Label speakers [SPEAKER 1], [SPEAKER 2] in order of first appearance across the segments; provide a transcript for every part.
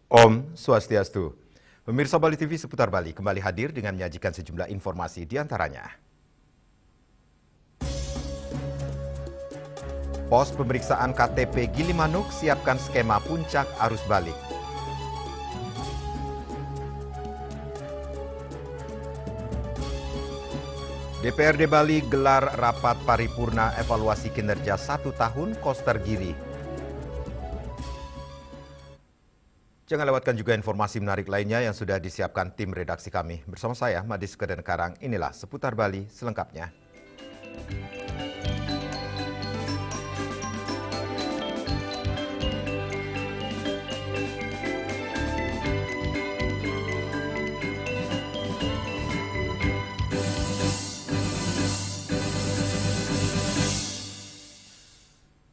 [SPEAKER 1] Om Swastiastu. Pemirsa Bali TV seputar Bali kembali hadir dengan menyajikan sejumlah informasi di antaranya. Pos pemeriksaan KTP Gilimanuk siapkan skema puncak arus balik. DPRD Bali gelar rapat paripurna evaluasi kinerja 1 tahun Koster Giri. Jangan lewatkan juga informasi menarik lainnya yang sudah disiapkan tim redaksi kami. Bersama saya, Madis Kedenkarang, inilah Seputar Bali selengkapnya.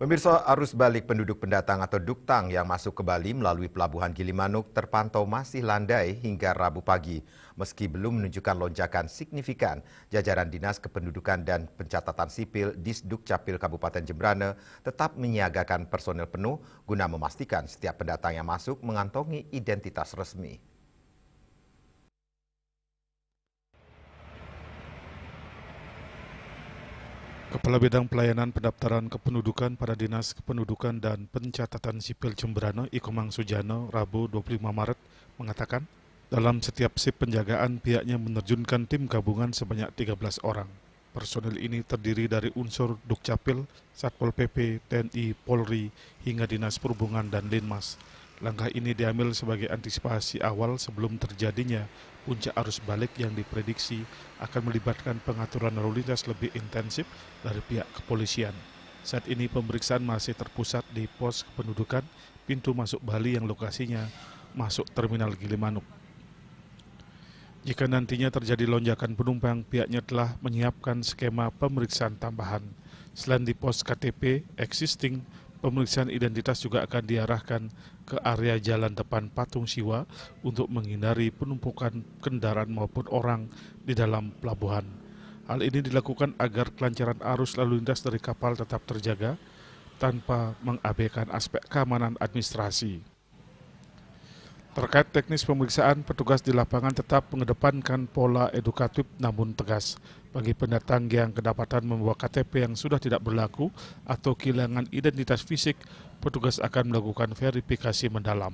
[SPEAKER 1] Pemirsa, arus balik penduduk pendatang atau duktang yang masuk ke Bali melalui Pelabuhan Gilimanuk terpantau masih landai hingga Rabu pagi. Meski belum menunjukkan lonjakan signifikan, jajaran Dinas Kependudukan dan Pencatatan Sipil Disdukcapil Kabupaten Jembrana tetap menyiagakan personel penuh guna memastikan setiap pendatang yang masuk mengantongi identitas resmi.
[SPEAKER 2] Kepala Bidang Pelayanan Pendaftaran Kependudukan pada Dinas Kependudukan dan Pencatatan Sipil Jembrana, Ikomang Sujana, Rabu 25 Maret, mengatakan dalam setiap sip penjagaan pihaknya menerjunkan tim gabungan sebanyak 13 orang. Personel ini terdiri dari unsur Dukcapil, Satpol PP, TNI, Polri, hingga Dinas Perhubungan dan Linmas. Langkah ini diambil sebagai antisipasi awal sebelum terjadinya puncak arus balik yang diprediksi akan melibatkan pengaturan lalu lintas lebih intensif dari pihak kepolisian. Saat ini pemeriksaan masih terpusat di pos kependudukan pintu masuk Bali yang lokasinya masuk Terminal Gilimanuk. Jika nantinya terjadi lonjakan penumpang, pihaknya telah menyiapkan skema pemeriksaan tambahan. Selain di pos KTP existing, pemeriksaan identitas juga akan diarahkan ke area jalan depan Patung Siwa untuk menghindari penumpukan kendaraan maupun orang di dalam pelabuhan. Hal ini dilakukan agar kelancaran arus lalu lintas dari kapal tetap terjaga tanpa mengabaikan aspek keamanan administrasi. Terkait teknis pemeriksaan, petugas di lapangan tetap mengedepankan pola edukatif namun tegas. Bagi pendatang yang kedapatan membawa KTP yang sudah tidak berlaku atau kehilangan identitas fisik, petugas akan melakukan verifikasi mendalam.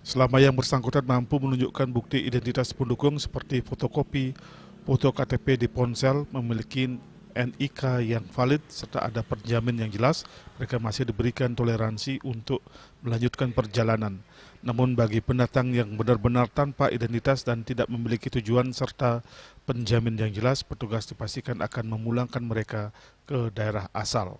[SPEAKER 2] Selama yang bersangkutan mampu menunjukkan bukti identitas pendukung seperti fotokopi, foto KTP di ponsel, memiliki NIK yang valid, serta ada penjamin yang jelas, mereka masih diberikan toleransi untuk melanjutkan perjalanan. Namun bagi pendatang yang benar-benar tanpa identitas dan tidak memiliki tujuan serta penjamin yang jelas, petugas dipastikan akan memulangkan mereka ke daerah asal.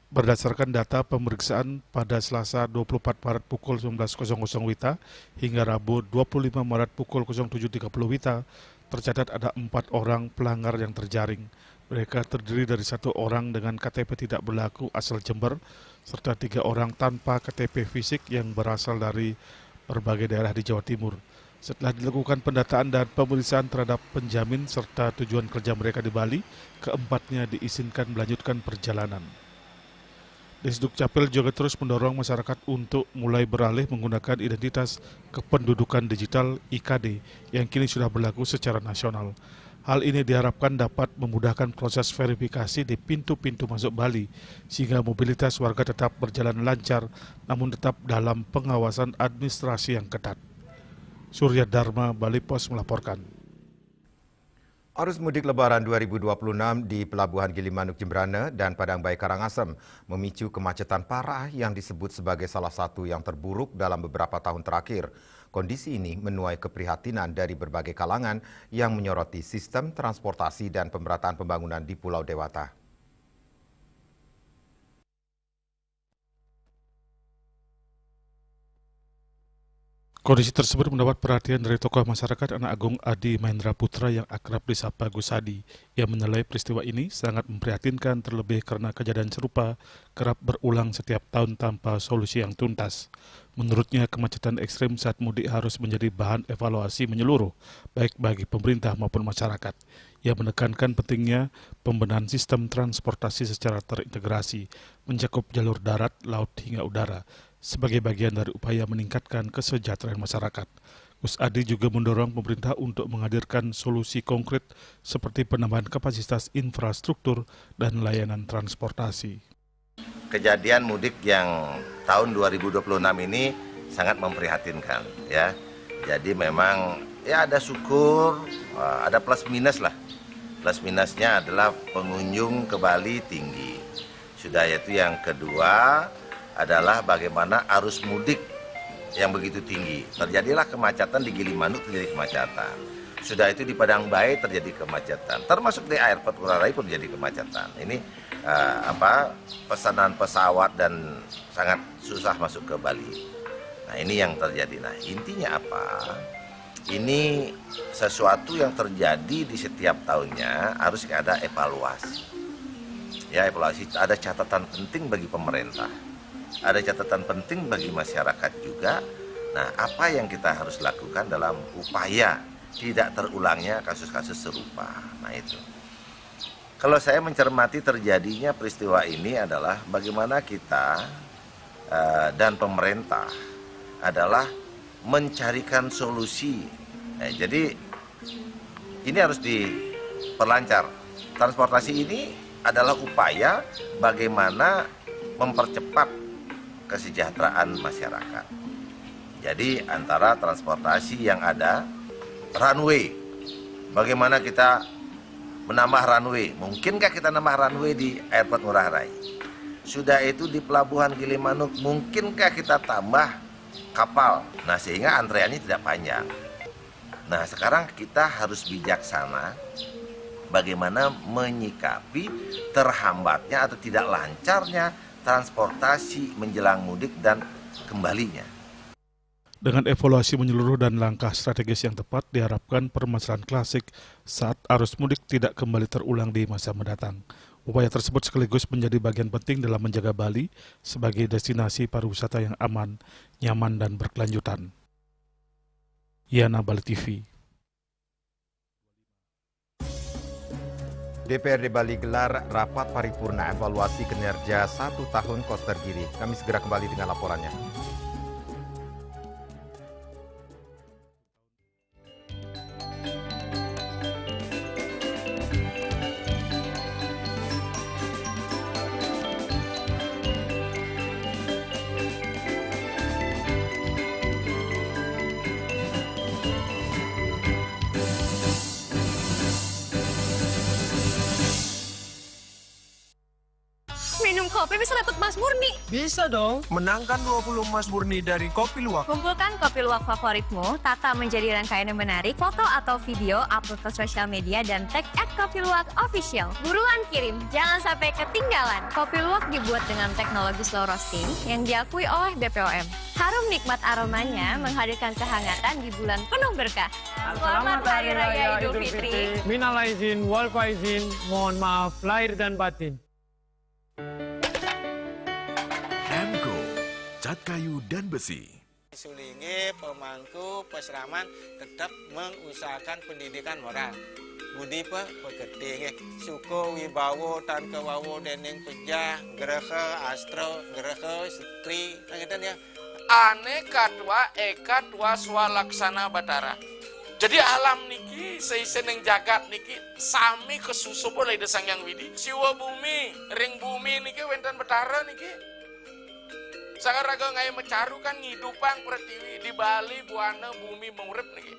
[SPEAKER 2] Berdasarkan data pemeriksaan pada Selasa 24 Maret pukul 19.00 WITA hingga Rabu 25 Maret pukul 07.30 WITA, tercatat ada 4 orang pelanggar yang terjaring. Mereka terdiri dari 1 orang dengan KTP tidak berlaku asal Jember, serta 3 orang tanpa KTP fisik yang berasal dari berbagai daerah di Jawa Timur. Setelah dilakukan pendataan dan pemeriksaan terhadap penjamin serta tujuan kerja mereka di Bali, keempatnya diizinkan melanjutkan perjalanan. Disdukcapil juga terus mendorong masyarakat untuk mulai beralih menggunakan identitas kependudukan digital IKD yang kini sudah berlaku secara nasional. Hal ini diharapkan dapat memudahkan proses verifikasi di pintu-pintu masuk Bali, sehingga mobilitas warga tetap berjalan lancar, namun tetap dalam pengawasan administrasi yang ketat. Surya Dharma, Bali Pos melaporkan.
[SPEAKER 1] Arus mudik Lebaran 2026 di Pelabuhan Gilimanuk Jembrana dan Padangbayi Karangasem memicu kemacetan parah yang disebut sebagai salah satu yang terburuk dalam beberapa tahun terakhir. Kondisi ini menuai keprihatinan dari berbagai kalangan yang menyoroti sistem transportasi dan pemerataan pembangunan di Pulau Dewata.
[SPEAKER 2] Kondisi tersebut mendapat perhatian dari tokoh masyarakat Anak Agung Adi Mahendra Putra yang akrab disapa Gus Adi. Ia menilai peristiwa ini sangat memprihatinkan terlebih karena kejadian serupa kerap berulang setiap tahun tanpa solusi yang tuntas. Menurutnya kemacetan ekstrim saat mudik harus menjadi bahan evaluasi menyeluruh, baik bagi pemerintah maupun masyarakat. Ia menekankan pentingnya pembenahan sistem transportasi secara terintegrasi, mencakup jalur darat, laut hingga udara, sebagai bagian dari upaya meningkatkan kesejahteraan masyarakat. Gus Adi juga mendorong pemerintah untuk menghadirkan solusi konkret seperti penambahan kapasitas infrastruktur dan layanan transportasi.
[SPEAKER 3] Kejadian mudik yang tahun 2026 ini sangat memprihatinkan, ya. Jadi memang ya ada syukur, ada plus minus lah. Plus minusnya adalah pengunjung ke Bali tinggi. Sudah yaitu yang kedua adalah bagaimana arus mudik yang begitu tinggi. Terjadilah kemacetan di Gilimanuk, terjadi kemacetan. Sudah itu di Padangbayi terjadi kemacetan. Termasuk di airport Ngurah Rai pun terjadi kemacetan. Ini pesanan pesawat dan sangat susah masuk ke Bali. Nah, ini yang terjadi. Nah, intinya apa? Ini sesuatu yang terjadi di setiap tahunnya, harus ada evaluasi. Ya, evaluasi ada catatan penting bagi pemerintah, ada catatan penting bagi masyarakat juga. Nah, apa yang kita harus lakukan dalam upaya tidak terulangnya kasus-kasus serupa. Nah, itu. Kalau saya mencermati terjadinya peristiwa ini adalah bagaimana kita dan pemerintah adalah mencarikan solusi. Jadi ini harus diperlancar. Transportasi ini adalah upaya bagaimana mempercepat kesejahteraan masyarakat. Jadi antara transportasi yang ada, runway, bagaimana kita menambah runway, mungkinkah kita nambah runway di Airport Ngurah Rai? Sudah itu di Pelabuhan Gilimanuk, mungkinkah kita tambah kapal? Nah, sehingga antreannya tidak panjang. Nah, sekarang kita harus bijaksana bagaimana menyikapi terhambatnya atau tidak lancarnya transportasi menjelang mudik dan kembalinya.
[SPEAKER 2] Dengan evaluasi menyeluruh dan langkah strategis yang tepat, diharapkan permasalahan klasik saat arus mudik tidak kembali terulang di masa mendatang. Upaya tersebut sekaligus menjadi bagian penting dalam menjaga Bali sebagai destinasi pariwisata yang aman, nyaman, dan berkelanjutan. Yana Bali TV.
[SPEAKER 1] DPRD Bali gelar rapat paripurna evaluasi kinerja 1 tahun Koster Giri. Kami segera kembali dengan laporannya.
[SPEAKER 4] Minum kopi bisa dapat emas murni.
[SPEAKER 5] Bisa dong, menangkan 20 emas murni dari Kopi Luwak.
[SPEAKER 4] Kumpulkan kopi luwak favoritmu, tata menjadi rangkaian yang menarik, foto atau video, upload ke sosial media, dan tag @kopiluwak_official. Buruan kirim, jangan sampai ketinggalan. Kopi luwak dibuat dengan teknologi slow roasting yang diakui oleh BPOM. Harum nikmat aromanya menghadirkan kehangatan di bulan penuh berkah. Selamat Hari Raya Idul Fitri.
[SPEAKER 5] Minal aizin, wal faizin, mohon maaf lahir dan batin.
[SPEAKER 6] Hemco, cat kayu dan besi.
[SPEAKER 7] Sulingi pemangku peseraman tetap mengusahakan pendidikan moral. Budi pekerti suko wibawo tan kewawo dening pejah gereha astro gereha setri ngeten ya.
[SPEAKER 8] Aneka dua eka dua swalaksana batara. Jadi alam niki seiseneng jagat niki sami kesusup oleh desang yang widi. Siwa bumi, ring bumi niki wenten betara niki. Sakaraga ngai mecaru kan ngidupang pertiwi di Bali buana bumi mengurip niki.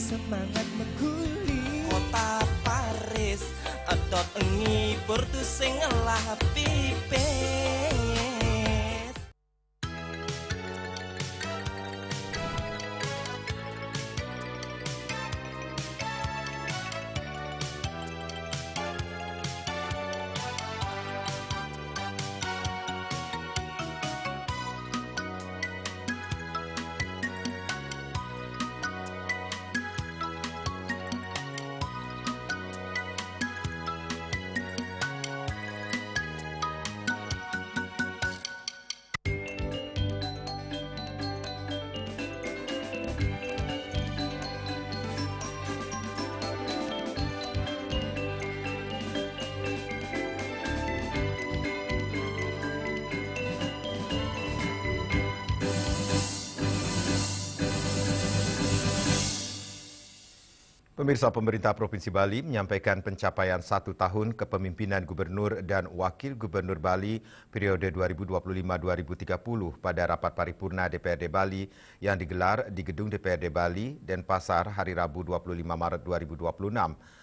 [SPEAKER 9] Semangat mengguli kota Paris atot engi portu sing lah pipes.
[SPEAKER 1] Pemirsa, pemerintah Provinsi Bali menyampaikan pencapaian 1 tahun kepemimpinan Gubernur dan Wakil Gubernur Bali periode 2025-2030 pada rapat paripurna DPRD Bali yang digelar di Gedung DPRD Bali, Denpasar, hari Rabu 25 Maret 2026.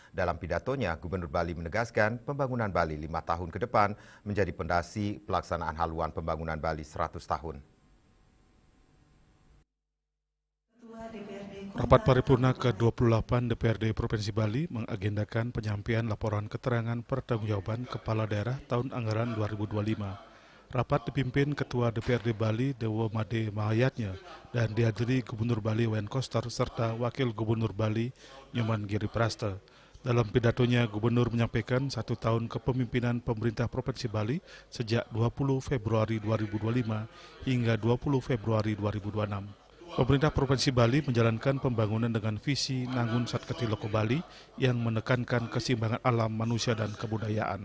[SPEAKER 1] Dalam pidatonya, Gubernur Bali menegaskan pembangunan Bali 5 tahun ke depan menjadi pondasi pelaksanaan haluan pembangunan Bali 100 tahun.
[SPEAKER 10] Ketua DPRD
[SPEAKER 2] Rapat paripurna ke-28 DPRD Provinsi Bali mengagendakan penyampaian laporan keterangan pertanggungjawaban Kepala Daerah tahun anggaran 2025. Rapat dipimpin Ketua DPRD Bali Dewa Made Mahayatnya dan dihadiri Gubernur Bali Wayan Koster serta Wakil Gubernur Bali Nyoman Giriprasta. Dalam pidatonya, Gubernur menyampaikan 1 tahun kepemimpinan pemerintah Provinsi Bali sejak 20 Februari 2025 hingga 20 Februari 2026. Pemerintah Provinsi Bali menjalankan pembangunan dengan visi Nangun Satketi Loko Bali yang menekankan keseimbangan alam, manusia, dan kebudayaan.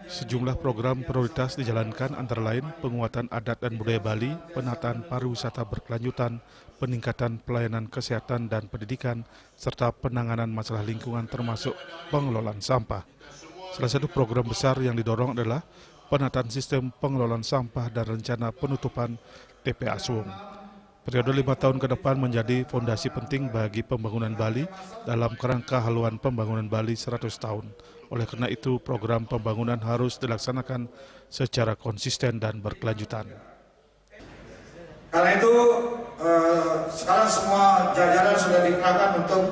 [SPEAKER 2] Sejumlah program prioritas dijalankan antara lain penguatan adat dan budaya Bali, penataan pariwisata berkelanjutan, peningkatan pelayanan kesehatan dan pendidikan, serta penanganan masalah lingkungan termasuk pengelolaan sampah. Salah satu program besar yang didorong adalah penataan sistem pengelolaan sampah dan rencana penutupan TPA Suwung. Periode 5 tahun ke depan menjadi fondasi penting bagi pembangunan Bali dalam kerangka haluan pembangunan Bali 100 tahun. Oleh karena itu, program pembangunan harus dilaksanakan secara konsisten dan berkelanjutan.
[SPEAKER 10] Karena itu, sekarang semua jajaran sudah dikerahkan untuk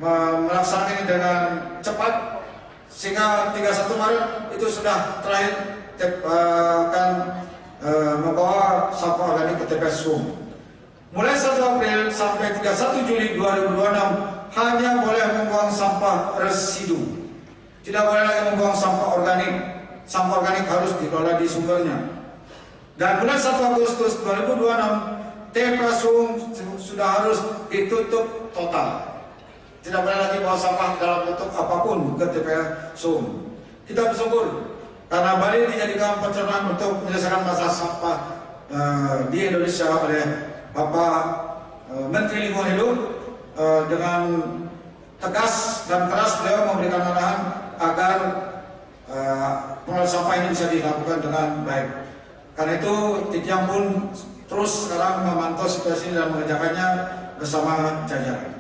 [SPEAKER 10] melaksanakan ini dengan cepat, sehingga 31 Maret itu sudah terakhir akan membawa sampah organik ke TPS Suwung. Mulai 1 April sampai 31 Juli 2026 hanya boleh membuang sampah residu. Tidak boleh lagi membuang sampah organik. Sampah organik harus dikelola di sumbernya. Dan mulai 1 Agustus 2026 TPA Suwung sudah harus ditutup total. Tidak boleh lagi bawa sampah dalam bentuk apapun ke TPA Suwung. Kita bersyukur karena Bali dijadikan pencernaan untuk menyelesaikan masalah sampah di Indonesia oleh Bapak Menteri Lingkungan Hidup. Dengan tegas dan keras beliau memberikan arahan agar pengelolaan sampah ini bisa dilakukan dengan baik. Karena itu Titiang pun terus sekarang memantau situasi dan mengerjakannya bersama jajaran.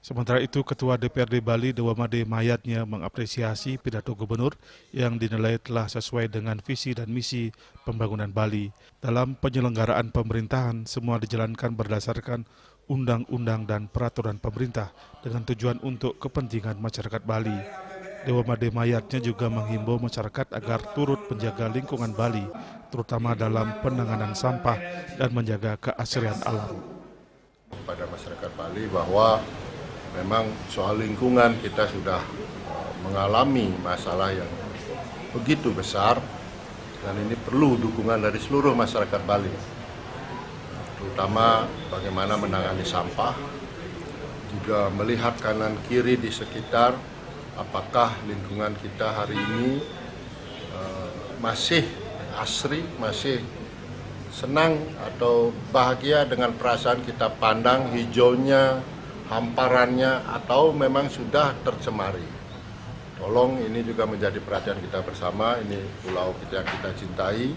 [SPEAKER 2] Sementara itu, Ketua DPRD Bali Dewa Made Mahayatnya mengapresiasi pidato Gubernur yang dinilai telah sesuai dengan visi dan misi pembangunan Bali. Dalam penyelenggaraan pemerintahan, semua dijalankan berdasarkan undang-undang dan peraturan pemerintah dengan tujuan untuk kepentingan masyarakat Bali. Dewa Made Mahayatnya juga menghimbau masyarakat agar turut menjaga lingkungan Bali, terutama dalam penanganan sampah dan menjaga keasrian alam.
[SPEAKER 11] Pada masyarakat Bali bahwa memang soal lingkungan kita sudah mengalami masalah yang begitu besar dan ini perlu dukungan dari seluruh masyarakat Bali, terutama bagaimana menangani sampah, juga melihat kanan kiri di sekitar apakah lingkungan kita hari ini masih asri, masih senang atau bahagia dengan perasaan kita pandang hijaunya, hamparannya, atau memang sudah tercemari. Tolong ini juga menjadi perhatian kita bersama, ini pulau kita yang kita cintai.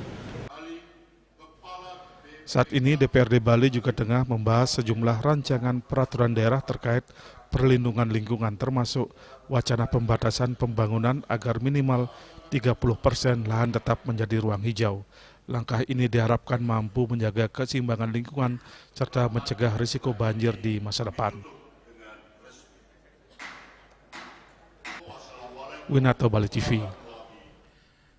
[SPEAKER 2] Saat ini DPRD Bali juga tengah membahas sejumlah rancangan peraturan daerah terkait perlindungan lingkungan termasuk wacana pembatasan pembangunan agar minimal 30% lahan tetap menjadi ruang hijau. Langkah ini diharapkan mampu menjaga keseimbangan lingkungan serta mencegah risiko banjir di masa depan. Winato, Bali TV.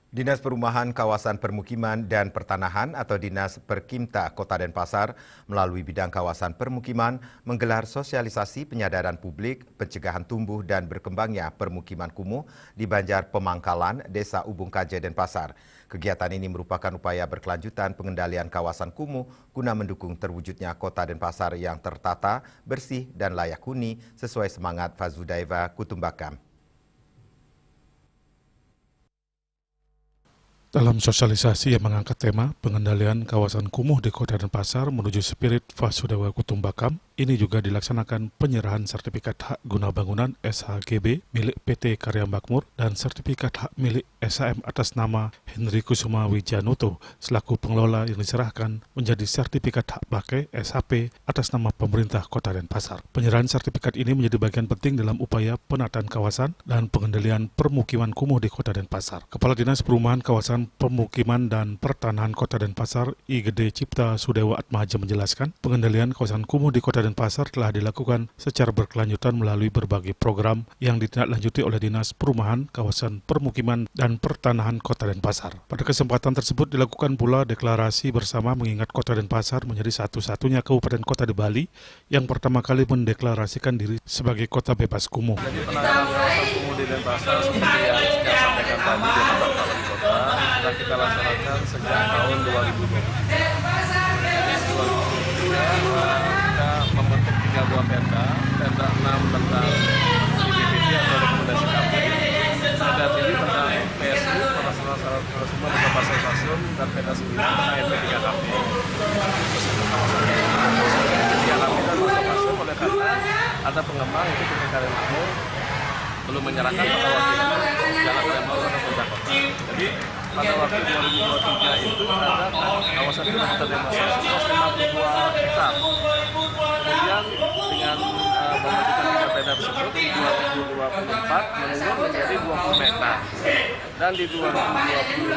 [SPEAKER 1] Dinas Perumahan Kawasan Permukiman dan Pertanahan atau Dinas Perkimta Kota Denpasar melalui bidang kawasan permukiman menggelar sosialisasi penyadaran publik pencegahan tumbuh dan berkembangnya permukiman kumuh di Banjar Pemangkalan, Desa Ubung Kaje, Denpasar. Kegiatan ini merupakan upaya berkelanjutan pengendalian kawasan kumuh guna mendukung terwujudnya Kota Denpasar yang tertata, bersih, dan layak huni sesuai semangat Fazudaiva Kutumbakam.
[SPEAKER 2] Dalam sosialisasi yang mengangkat tema pengendalian kawasan kumuh di Kota Denpasar menuju spirit Fasudewa Kutumbakam, ini juga dilaksanakan penyerahan sertifikat hak guna bangunan SHGB milik PT Karya Makmur dan sertifikat hak milik SHM atas nama Henry Kusuma Wijanoto selaku pengelola yang diserahkan menjadi sertifikat hak pakai SHP atas nama pemerintah Kota Denpasar. Penyerahan sertifikat ini menjadi bagian penting dalam upaya penataan kawasan dan pengendalian permukiman kumuh di Kota Denpasar. Kepala Dinas Perumahan Kawasan Kecamatan Pemukiman dan Pertanahan Kota Denpasar, IGD Cipta Sudewa Atmaja menjelaskan, pengendalian kawasan kumuh di Kota Denpasar telah dilakukan secara berkelanjutan melalui berbagai program yang ditindaklanjuti oleh Dinas Perumahan, Kawasan Permukiman dan Pertanahan Kota Denpasar. Pada kesempatan tersebut dilakukan pula deklarasi bersama mengingat Kota Denpasar menjadi satu-satunya kabupaten kota di Bali yang pertama kali mendeklarasikan diri sebagai kota bebas kumuh.
[SPEAKER 12] Jadi penanganan kawasan kumuh di Denpasar seperti yang saya sampaikan tadi di kantor wali kota sudah kita laksanakan sejak tahun 2023. Jadi 2023 kita membentuk 3 buah perda 6 tentang IPPT atau rekomendasi KPI, perda 7 tentang PSU, permasalahan syarat konsumen dan pasar-pasar, dan perda 9 tentang MP3KP. Oleh karena ada pengembang itu PT Karya Makmur belum menyerahkan pada waktu itu jalan Karya Makmur atau Puncak Kota. Jadi pada waktu 2023 itu ada kawasan Kota Denpasar 152 hektar. Kemudian dengan pembentukan 3 perda tersebut di 2024 menurun menjadi 20 hektar. Dan di 2025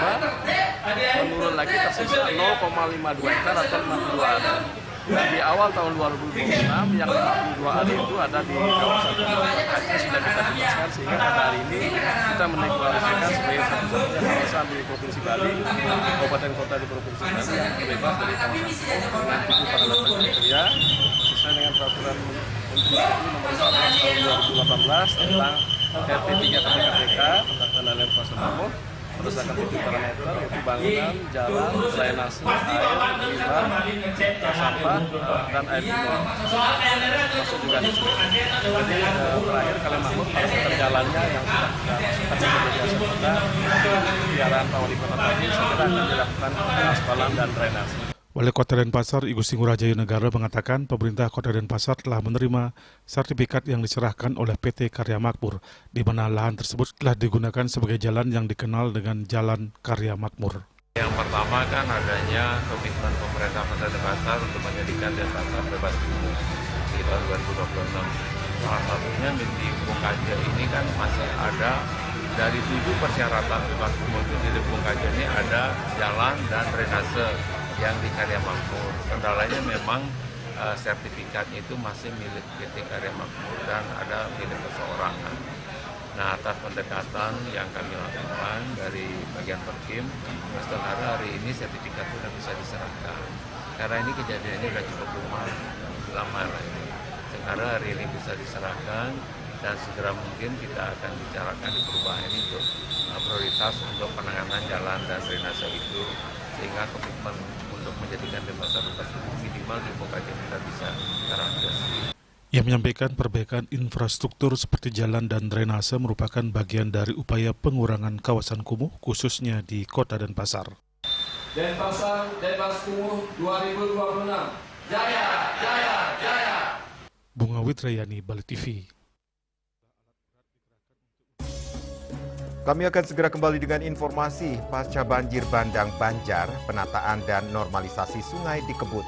[SPEAKER 12] menurun lagi tersisa 0,52 hektar atau 62 ada. Dan di awal tahun 2026 yang 42 hari itu ada di kawasan Aceh sudah kita bebaskan, sehingga pada hari ini kita mendeklarasikan sebagai satu-satunya kawasan di Provinsi Bali, kabupaten kota di Provinsi Bali yang bebas dari kawasan dengan 7 parameter kriteria sesuai dengan peraturan Menteri Nomor 14 tahun 2018 tentang RT 3 KPK tentang pengendalian kawasan kumuh. Berdasarkan 7 parameter yaitu bangunan, jalan, drainase, air, limbah, sampah, dan air minum. Masuk juga di sini. Jadi terakhir Karya Makmur pada jalannya yang sudah kita masukkan menjadi aset kota, di arahan Pak Wali Kota tadi segera akan dilakukan pengaspalan dan drainase.
[SPEAKER 2] Wali Kota Denpasar, Igu Singuraja Negara mengatakan pemerintah Kota Denpasar telah menerima sertifikat yang diserahkan oleh PT Karya Makmur, di mana lahan tersebut telah digunakan sebagai jalan yang dikenal dengan Jalan Karya Makmur.
[SPEAKER 13] Yang pertama kan adanya komitmen pemerintah Kota Denpasar untuk menjadikan Denpasar bebas kumuh di tahun 2026. Salah satunya di Bungkaja ini kan masih ada dari 7 persyaratan bebas kumuh di Bungkaja ini ada jalan dan drainase yang di Karya Makmur. Kendalanya memang sertifikatnya itu masih milik PT Karya Makmur dan ada milik perorangan. Nah, atas pendekatan yang kami lakukan dari bagian Perkim, Mas Tenggara hari ini sertifikat sudah bisa diserahkan. Karena ini kejadiannya sudah cukup lama lagi. Sekarang hari ini bisa diserahkan dan segera mungkin kita akan bicarakan di perubahan ini untuk prioritas untuk penanganan jalan dan drainase itu, sehingga komitmen untuk menjadikan Denpasar bebas kumuh minimal di Bungkaja kita bisa terrealisasi.
[SPEAKER 2] Ia menyampaikan perbaikan infrastruktur seperti jalan dan drainase merupakan bagian dari upaya pengurangan kawasan kumuh khususnya di Kota Denpasar.
[SPEAKER 14] Denpasar bebas kumuh 2026. Jaya, jaya, jaya.
[SPEAKER 2] Bunga Witrayani, Bali TV.
[SPEAKER 1] Kami akan segera kembali dengan informasi pasca banjir bandang Banjar, penataan dan normalisasi sungai dikebut.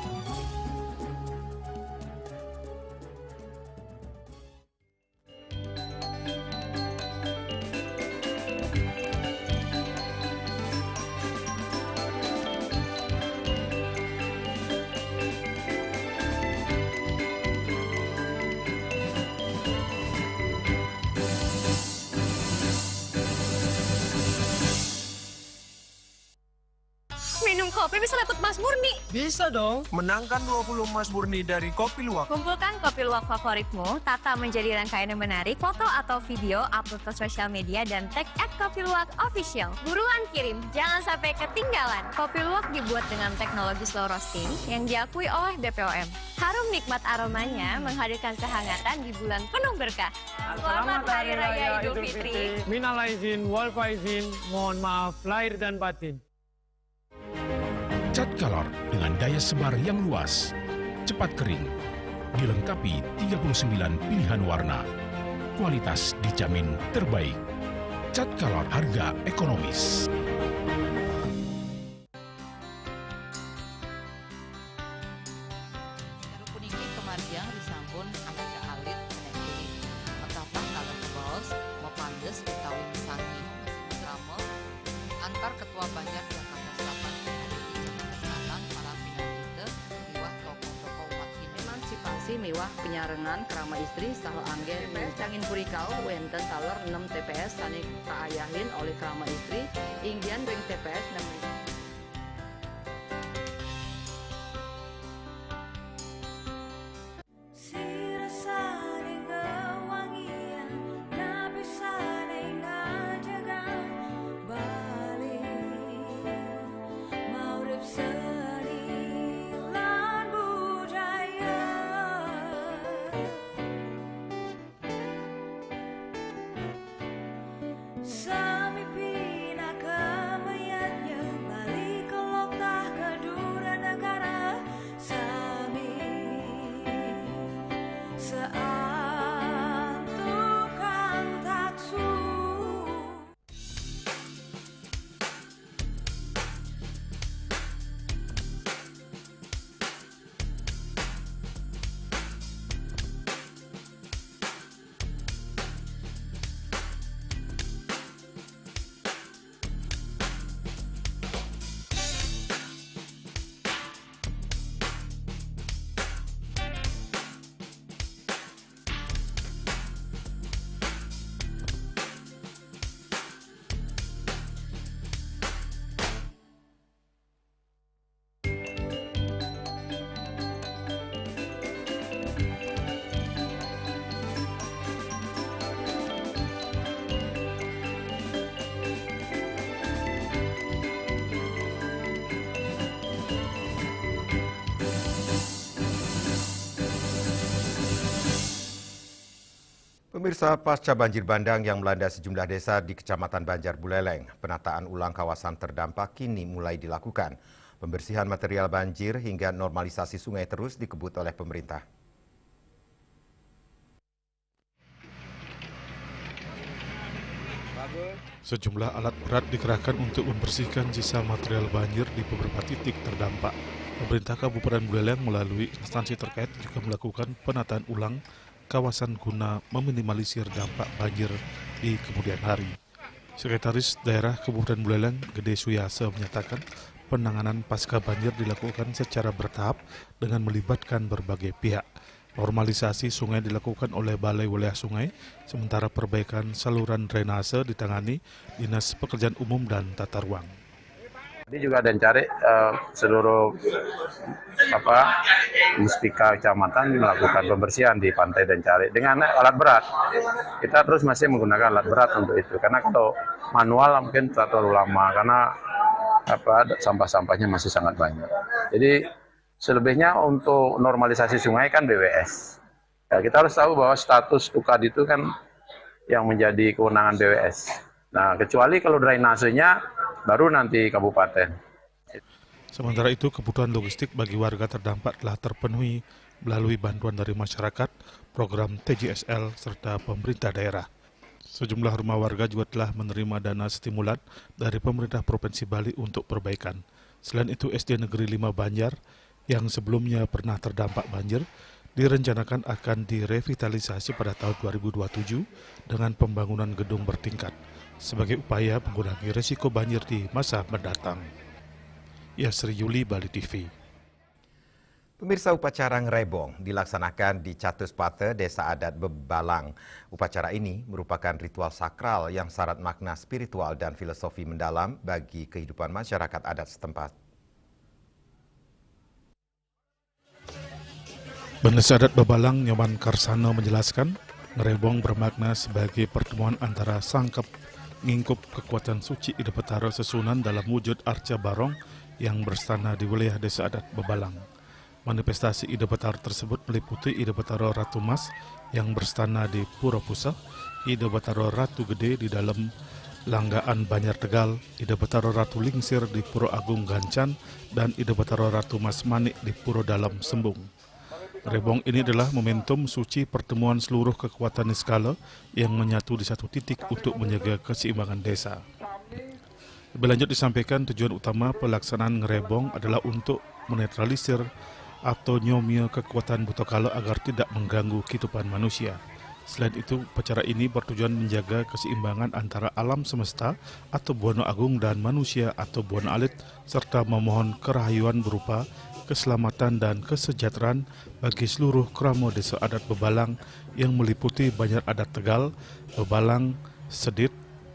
[SPEAKER 4] Minum kopi bisa dapat emas murni.
[SPEAKER 15] Bisa dong, menangkan 20 emas murni dari Kopi Luwak.
[SPEAKER 4] Kumpulkan kopi luwak favoritmu, tata menjadi rangkaian yang menarik, foto atau video, upload ke sosial media, dan tag @kopiluwak_official. Buruan kirim, jangan sampai ketinggalan. Kopi luwak dibuat dengan teknologi slow roasting yang diakui oleh BPOM. Harum nikmat aromanya menghadirkan kehangatan di bulan penuh berkah. Selamat Hari Raya Idul Fitri.
[SPEAKER 5] Minal aizin, wal faizin, mohon maaf lahir dan batin.
[SPEAKER 16] Cat Color dengan daya sebar yang luas, cepat kering, dilengkapi 39 pilihan warna. Kualitas dijamin terbaik. Cat Color harga ekonomis.
[SPEAKER 17] Puniki kemargiang disampun angka alit menek Metapang kalau kebos, mepandes utawi pisangi, ngamel antar ketua Banjar Jakarta Selatan hari di Jakarta Selatan para pindah miwah tokoh-tokoh umat Hindu emansipasi miwah penyarengan kerama istri saha anggen mencangin purikau wenten taler 6 TPS sani kaayahin oleh kerama istri inggian ring TPS 6.
[SPEAKER 1] Pemirsa, pasca banjir bandang yang melanda sejumlah desa di Kecamatan Banjar Buleleng, penataan ulang kawasan terdampak kini mulai dilakukan. Pembersihan material banjir hingga normalisasi sungai terus dikebut oleh pemerintah.
[SPEAKER 2] Sejumlah alat berat dikerahkan untuk membersihkan sisa material banjir di beberapa titik terdampak. Pemerintah Kabupaten Buleleng melalui instansi terkait juga melakukan penataan ulang kawasan guna meminimalisir dampak banjir di kemudian hari. Sekretaris Daerah Kabupaten Buleleng, Gede Suyase, menyatakan penanganan pasca banjir dilakukan secara bertahap dengan melibatkan berbagai pihak. Normalisasi sungai dilakukan oleh Balai Wilayah Sungai, sementara perbaikan saluran drainase ditangani Dinas Pekerjaan Umum dan Tata Ruang.
[SPEAKER 18] Ini juga ada cari seluruh muspika kecamatan melakukan pembersihan di pantai Dencari dengan alat berat. Kita terus masih menggunakan alat berat untuk itu karena kalau manual mungkin terlalu lama karena sampah-sampahnya masih sangat banyak. Jadi selebihnya untuk normalisasi sungai kan BWS. Ya, kita harus tahu bahwa status tukad itu kan yang menjadi kewenangan BWS. Nah, kecuali kalau drainasenya baru nanti kabupaten.
[SPEAKER 2] Sementara itu, kebutuhan logistik bagi warga terdampak telah terpenuhi melalui bantuan dari masyarakat, program TJSL, serta pemerintah daerah. Sejumlah rumah warga juga telah menerima dana stimulan dari pemerintah Provinsi Bali untuk perbaikan. Selain itu, SD Negeri 5 Banjar yang sebelumnya pernah terdampak banjir direncanakan akan direvitalisasi pada tahun 2027 dengan pembangunan gedung bertingkat sebagai upaya mengurangi risiko banjir di masa mendatang. Yasri Yuli, Bali TV.
[SPEAKER 1] Pemirsa, upacara Ngrebong dilaksanakan di Catus Pate, Desa Adat Bebalang. Upacara ini merupakan ritual sakral yang syarat makna spiritual dan filosofi mendalam bagi kehidupan masyarakat adat setempat.
[SPEAKER 2] Desa Adat Bebalang Nyoman Karsano menjelaskan, Ngrebong bermakna sebagai pertemuan antara sangkep ngingkup kekuatan suci Ida Betara Sesunan dalam wujud arca barong yang berstana di wilayah Desa Adat Bebalang. Manifestasi Ida Betara tersebut meliputi Ida Betara Ratu Mas yang berstana di Puro Pusat, Ida Betara Ratu Gede di dalam Langgaan Banjar Tegal, Ida Betara Ratu Lingsir di Puro Agung Gancan, dan Ida Betara Ratu Mas Manik di Puro Dalam Sembung. Ngrebong ini adalah momentum suci pertemuan seluruh kekuatan niskala yang menyatu di satu titik untuk menjaga keseimbangan desa. Lebih lanjut disampaikan tujuan utama pelaksanaan Ngrebong adalah untuk menetralisir atau nyomia kekuatan buta kala agar tidak mengganggu kehidupan manusia. Selain itu, upacara ini bertujuan menjaga keseimbangan antara alam semesta atau Buana Agung dan manusia atau Buana Alit, serta memohon kerahayuan berupa keselamatan dan kesejahteraan bagi seluruh keramo desa adat Bebalang yang meliputi Banjar Adat Tegal, Bebalang, Sedit,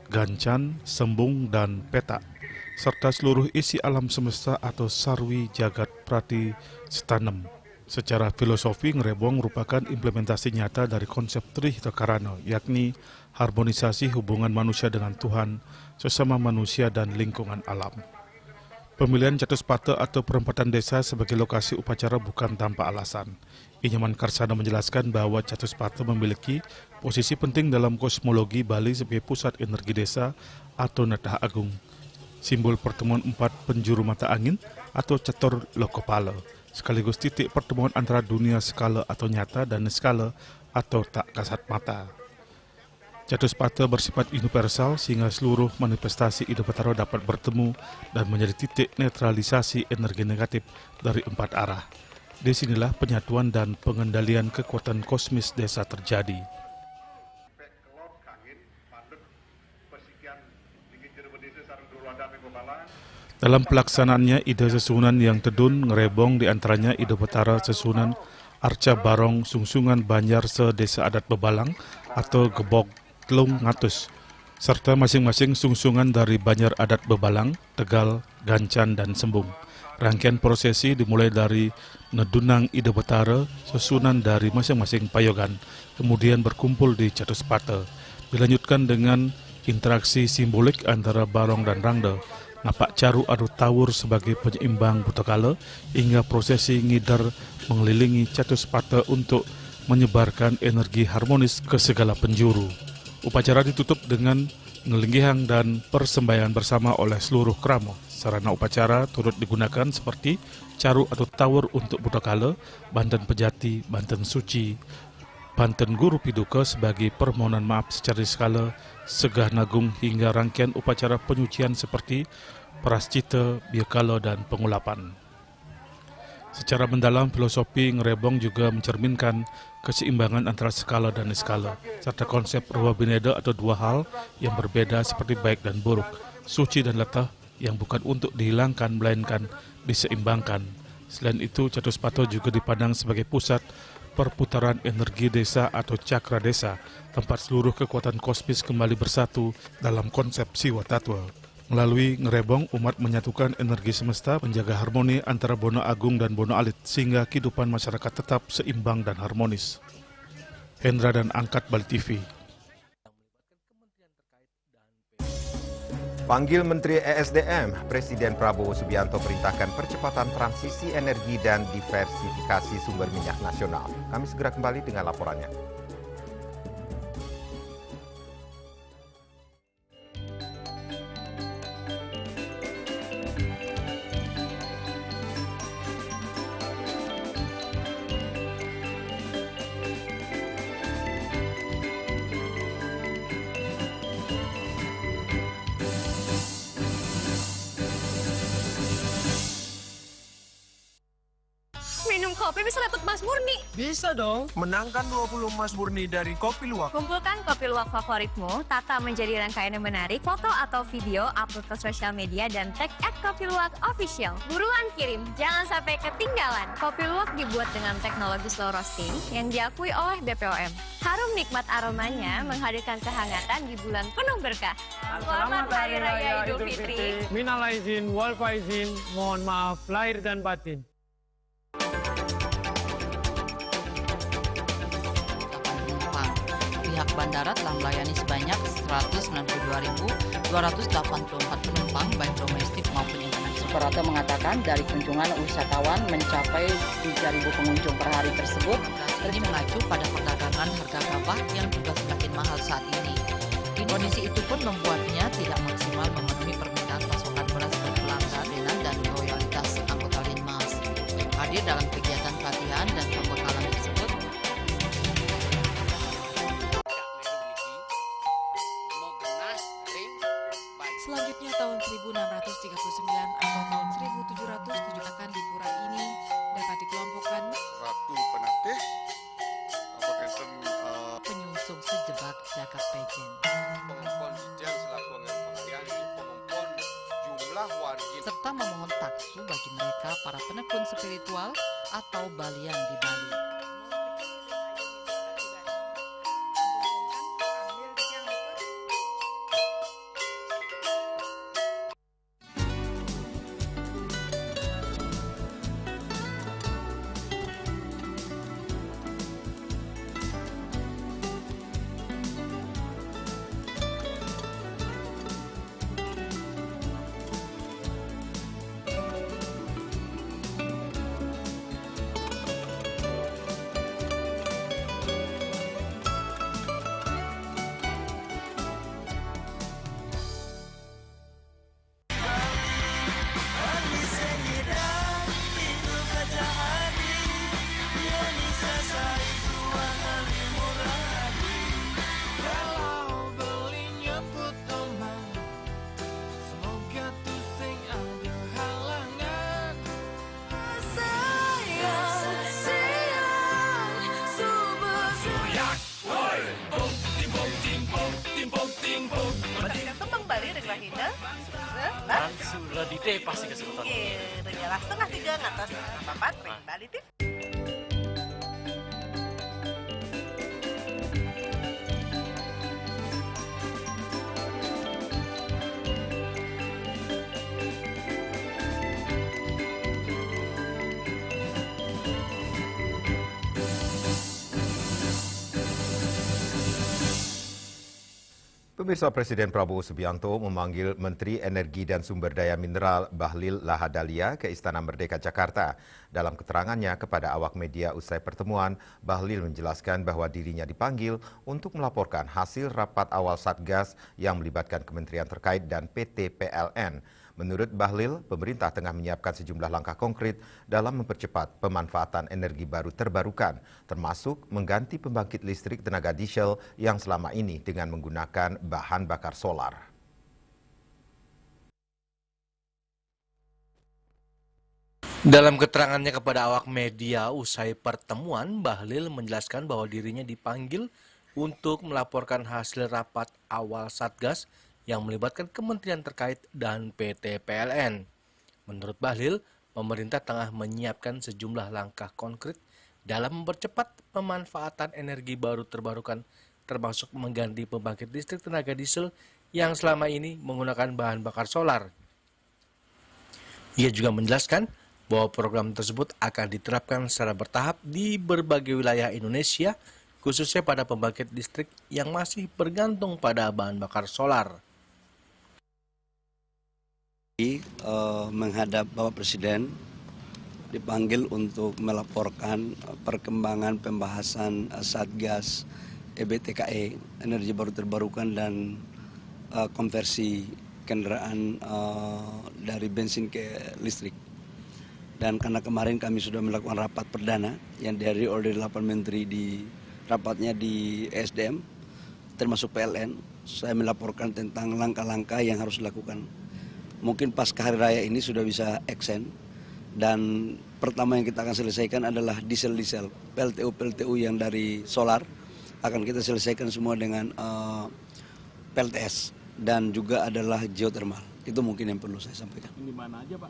[SPEAKER 2] Gancan, Sembung, dan Petak, serta seluruh isi alam semesta atau Sarwi Jagat Prati Setanem. Secara filosofi, Ngrebong merupakan implementasi nyata dari konsep Trihita Karana, yakni harmonisasi hubungan manusia dengan Tuhan, sesama manusia, dan lingkungan alam. Pemilihan Catuspata atau perempatan desa sebagai lokasi upacara bukan tanpa alasan. Inyaman Karsana menjelaskan bahwa Catuspata memiliki posisi penting dalam kosmologi Bali sebagai pusat energi desa atau Natah Agung, simbol pertemuan empat penjuru mata angin atau Catur Lokopala, sekaligus titik pertemuan antara dunia skala atau nyata dan skala atau tak kasat mata. Catuspata bersifat universal sehingga seluruh manifestasi Ida Batara dapat bertemu dan menjadi titik netralisasi energi negatif dari empat arah. Disinilah penyatuan dan pengendalian kekuatan kosmis desa terjadi. Dalam pelaksanaannya, ide sesunan yang tedun Ngrebong diantaranya ide Betara sesunan Arca Barong Sungsungan Banjar sedesa adat Bebalang atau Gebok Tlung Ngatus, serta masing-masing sungsungan dari Banjar adat Bebalang, Tegal, Gancan, dan Sembung. Rangkaian prosesi dimulai dari Nedunang ide Betara sesunan dari masing-masing payogan, kemudian berkumpul di Catuspata. Dilanjutkan dengan interaksi simbolik antara Barong dan Rangda, Ngapak Caru adu tawur sebagai penyeimbang Butakala, hingga prosesi ngidar mengelilingi Catuspata untuk menyebarkan energi harmonis ke segala penjuru. Upacara ditutup dengan ngelinggihang dan persembahyaan bersama oleh seluruh keramo. Sarana upacara turut digunakan seperti caru atau tawur untuk Butakala, Banten Pejati, Banten Suci, Banten Guru Piduka sebagai permohonan maaf secara skala, Segah Nagung, hingga rangkaian upacara penyucian seperti Prascita, Biakala, dan pengulapan. Secara mendalam, filosofi Ngrebong juga mencerminkan keseimbangan antara skala dan niskala, serta konsep Ruwa Bineda atau dua hal yang berbeda seperti baik dan buruk, suci dan letah yang bukan untuk dihilangkan melainkan diseimbangkan. Selain itu, Catuspata juga dipandang sebagai pusat perputaran energi desa atau cakra desa, tempat seluruh kekuatan kosmis kembali bersatu dalam konsep Siwa Tatwa. Melalui Ngrebong, umat menyatukan energi semesta, menjaga harmoni antara Buana Agung dan Buana Alit, sehingga kehidupan masyarakat tetap seimbang dan harmonis. Hendra dan Angkat Bali TV.
[SPEAKER 1] Panggil Menteri ESDM, Presiden Prabowo Subianto perintahkan percepatan transisi energi dan diversifikasi sumber minyak nasional. Kami segera kembali dengan laporannya.
[SPEAKER 4] Minum kopi bisa dapat emas murni.
[SPEAKER 15] Bisa dong, menangkan 20 emas murni dari Kopi Luwak.
[SPEAKER 4] Kumpulkan kopi luwak favoritmu, tata menjadi rangkaian yang menarik, foto atau video, upload ke sosial media, dan tag @kopiluwak_official. Buruan kirim, jangan sampai ketinggalan. Kopi luwak dibuat dengan teknologi slow roasting yang diakui oleh BPOM. Harum nikmat aromanya menghadirkan kehangatan di bulan penuh berkah. Selamat Hari Raya Idul Fitri.
[SPEAKER 5] Minal aizin, wal faizin, mohon maaf lahir dan batin.
[SPEAKER 17] Pihak bandara telah melayani sebanyak 192.284 penumpang baik domestik maupun internasional. Operator mengatakan dari kunjungan wisatawan mencapai 3.000 pengunjung per hari tersebut. Ini mengacu pada perdagangan harga gabah yang juga semakin mahal saat ini. Kondisi itu pun membuatnya tidak maksimal memenuhi permintaan pasokan beras ke pelanggan dan loyalitas anggota Linmas. Hadir dalam kegiatan pelatihan dan pembekalan tersebut.
[SPEAKER 19] Selanjutnya tahun 1639 atau tahun 1707 akan di pura ini dapat dikelompokkan
[SPEAKER 20] Ratu Penatih,
[SPEAKER 19] penyusun
[SPEAKER 17] serta memohon taksu bagi mereka para penekun spiritual atau balian di Bali.
[SPEAKER 20] Sudah di day pasti kesebutan.
[SPEAKER 21] Iya, setengah 3 ngatas papat Bali tip.
[SPEAKER 1] Pemirsa, Presiden Prabowo Subianto memanggil Menteri Energi dan Sumber Daya Mineral Bahlil Lahadalia ke Istana Merdeka Jakarta. Dalam keterangannya kepada awak media usai pertemuan, Bahlil menjelaskan bahwa dirinya dipanggil untuk melaporkan hasil rapat awal Satgas yang melibatkan kementerian terkait dan PT PLN. Menurut Bahlil, pemerintah tengah menyiapkan sejumlah langkah konkret dalam mempercepat pemanfaatan energi baru terbarukan, termasuk mengganti pembangkit listrik tenaga diesel yang selama ini dengan menggunakan bahan bakar solar.
[SPEAKER 20] Dalam keterangannya kepada awak media usai pertemuan, Bahlil menjelaskan bahwa dirinya dipanggil untuk melaporkan hasil rapat awal Satgas yang melibatkan kementerian terkait dan PT PLN. Menurut Bahlil, pemerintah tengah menyiapkan sejumlah langkah konkret dalam mempercepat pemanfaatan energi baru terbarukan, termasuk mengganti pembangkit listrik tenaga diesel yang selama ini menggunakan bahan bakar solar. Ia juga menjelaskan bahwa program tersebut akan diterapkan secara bertahap di berbagai wilayah Indonesia, khususnya pada pembangkit listrik yang masih bergantung pada bahan bakar solar.
[SPEAKER 22] Menghadap Bapak Presiden dipanggil untuk melaporkan perkembangan pembahasan Satgas EBTKE, energi baru terbarukan dan konversi kendaraan dari bensin ke listrik. Dan karena kemarin kami sudah melakukan rapat perdana yang dihadiri oleh 8 menteri di rapatnya di ESDM, termasuk PLN, saya melaporkan tentang langkah-langkah yang harus dilakukan. Mungkin pasca hari raya ini sudah bisa action, dan pertama yang kita akan selesaikan adalah diesel-diesel, PLTU yang dari solar akan kita selesaikan semua dengan PLTS, dan juga adalah geothermal. Itu mungkin yang perlu saya sampaikan.
[SPEAKER 12] Di mana aja Pak?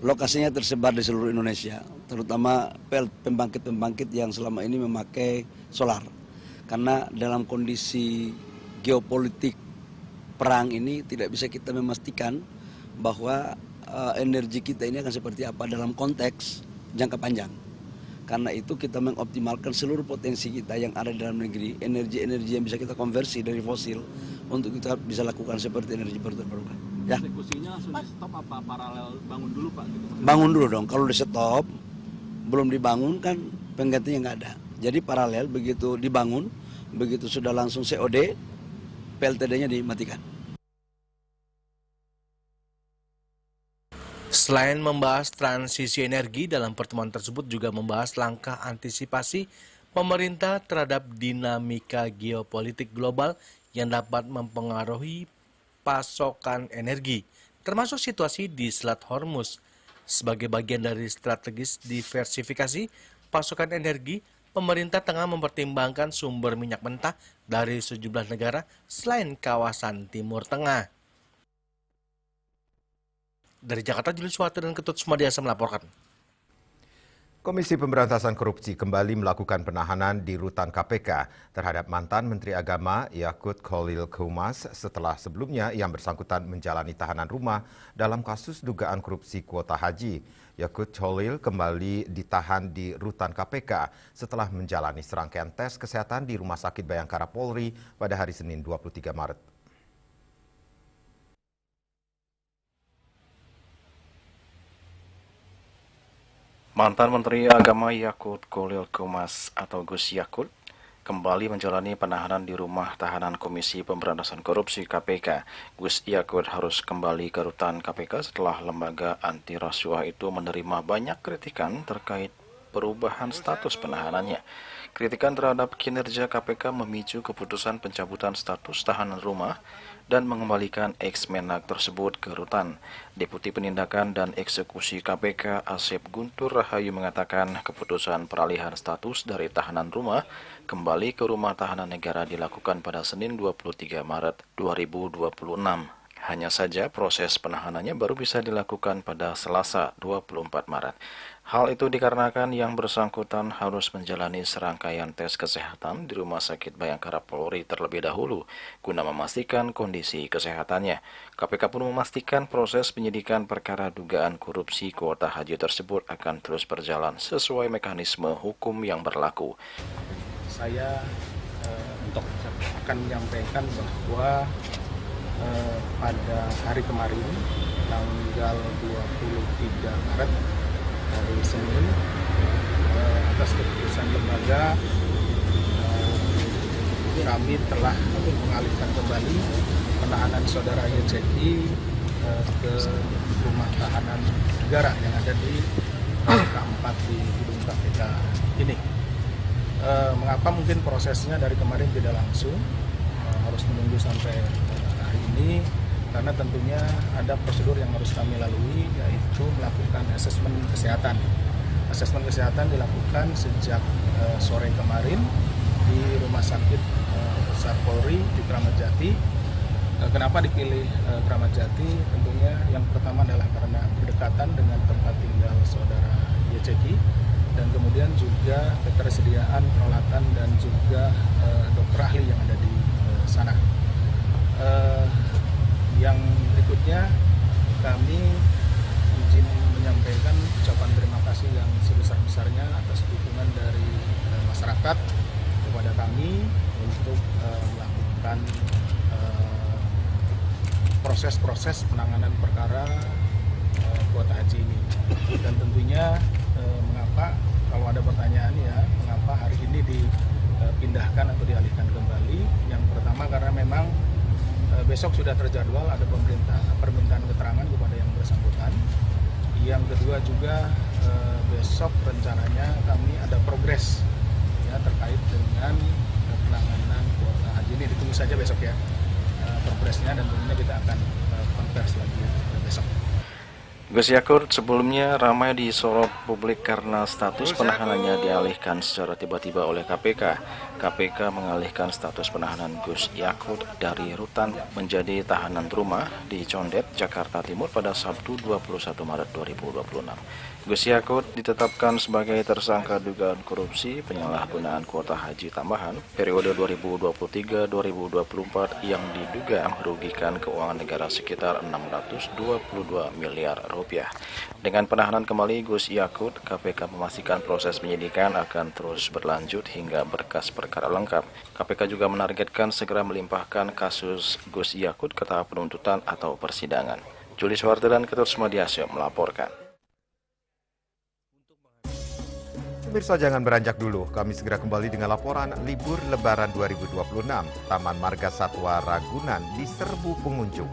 [SPEAKER 22] Lokasinya tersebar di seluruh Indonesia, terutama pembangkit-pembangkit yang selama ini memakai solar. Karena dalam kondisi geopolitik perang ini tidak bisa kita memastikan bahwa energi kita ini akan seperti apa dalam konteks jangka panjang. Karena itu kita mengoptimalkan seluruh potensi kita yang ada di dalam negeri, energi-energi yang bisa kita konversi dari fosil untuk kita bisa lakukan seperti energi baru terbarukan. Ya.
[SPEAKER 12] Eksekusinya langsung di stop apa paralel bangun dulu Pak? Gitu.
[SPEAKER 22] Bangun dulu dong, kalau di stop belum dibangun kan penggantinya nggak ada. Jadi paralel, begitu dibangun, begitu sudah langsung COD, PLTD-nya dimatikan.
[SPEAKER 20] Selain membahas transisi energi, dalam pertemuan tersebut juga membahas langkah antisipasi pemerintah terhadap dinamika geopolitik global yang dapat mempengaruhi pasokan energi, termasuk situasi di Selat Hormuz. Sebagai bagian dari strategis diversifikasi pasokan energi, pemerintah tengah mempertimbangkan sumber minyak mentah dari sejumlah negara selain kawasan Timur Tengah. Dari Jakarta, Julius Warte dan Ketut Sumadiasa melaporkan.
[SPEAKER 1] Komisi Pemberantasan Korupsi kembali melakukan penahanan di rutan KPK terhadap mantan Menteri Agama Yakut Khalil Qumas setelah sebelumnya yang bersangkutan menjalani tahanan rumah dalam kasus dugaan korupsi kuota haji. Yakut Khalil kembali ditahan di rutan KPK setelah menjalani serangkaian tes kesehatan di Rumah Sakit Bayangkara Polri pada hari Senin 23 Maret.
[SPEAKER 3] Mantan Menteri Agama Yakut Khalil Qumas atau Gus Yakut kembali menjalani penahanan di rumah tahanan Komisi Pemberantasan Korupsi KPK. Gus Yakut harus kembali ke rutan KPK setelah lembaga anti rasuah itu menerima banyak kritikan terkait perubahan status penahanannya. Kritikan terhadap kinerja KPK memicu keputusan pencabutan status tahanan rumah dan mengembalikan ex-Menak tersebut ke rutan. Deputi Penindakan dan Eksekusi KPK Asep Guntur Rahayu mengatakan keputusan peralihan status dari tahanan rumah kembali ke rumah tahanan negara dilakukan pada Senin 23 Maret 2026. Hanya saja proses penahanannya baru bisa dilakukan pada Selasa 24 Maret. Hal itu dikarenakan yang bersangkutan harus menjalani serangkaian tes kesehatan di Rumah Sakit Bayangkara Polri terlebih dahulu guna memastikan kondisi kesehatannya. KPK pun memastikan proses penyidikan perkara dugaan korupsi kuota haji tersebut akan terus berjalan sesuai mekanisme hukum yang berlaku.
[SPEAKER 6] Saya akan menyampaikan bahwa pada hari kemarin, tanggal 23 Maret, hari Senin, atas keputusan lembaga, kami telah mengalihkan kembali penahanan saudara YCI ke rumah tahanan negara yang ada di K4 di gedung KPK ini. Mengapa mungkin prosesnya dari kemarin tidak langsung, harus menunggu sampai hari ini, karena tentunya ada prosedur yang harus kami lalui, yaitu melakukan asesmen kesehatan. Asesmen kesehatan dilakukan sejak sore kemarin di Rumah Sakit Besar Polri di Kramat Jati. Kenapa dipilih Kramat Jati? Tentunya yang pertama adalah karena berdekatan dengan tempat tinggal saudara YCI, dan kemudian juga ketersediaan peralatan dan juga dokter ahli yang ada di sana. Yang berikutnya, kami izin menyampaikan ucapan terima kasih yang sebesar-besarnya atas dukungan dari masyarakat kepada kami untuk melakukan proses-proses penanganan perkara kuota haji ini. Dan tentunya mengapa, kalau ada pertanyaan ya, mengapa hari ini dipindahkan atau dialihkan kembali? Yang pertama karena memang besok sudah terjadwal ada permintaan keterangan kepada yang bersangkutan. Yang kedua juga besok rencananya kami ada progres ya terkait dengan penanganan kuota haji ini. Ditunggu saja besok ya progresnya, dan tentunya kita akan konversi lagi besok.
[SPEAKER 3] Gus Yakut sebelumnya ramai disorot publik karena status penahanannya dialihkan secara tiba-tiba oleh KPK. KPK mengalihkan status penahanan Gus Yakut dari rutan menjadi tahanan rumah di Condet, Jakarta Timur pada Sabtu 21 Maret 2026. Gus Yakut ditetapkan sebagai tersangka dugaan korupsi penyalahgunaan kuota haji tambahan periode 2023-2024 yang diduga merugikan keuangan negara sekitar 622 miliar rupiah. Dengan penahanan kembali Gus Yakut, KPK memastikan proses penyidikan akan terus berlanjut hingga berkas perkara lengkap. KPK juga menargetkan segera melimpahkan kasus Gus Yakut ke tahap penuntutan atau persidangan. Julius Warte dan Ketut Sumadiasa melaporkan.
[SPEAKER 1] Pemirsa, jangan beranjak dulu, kami segera kembali dengan laporan libur Lebaran 2026. Taman Marga Satwa Ragunan diserbu pengunjung.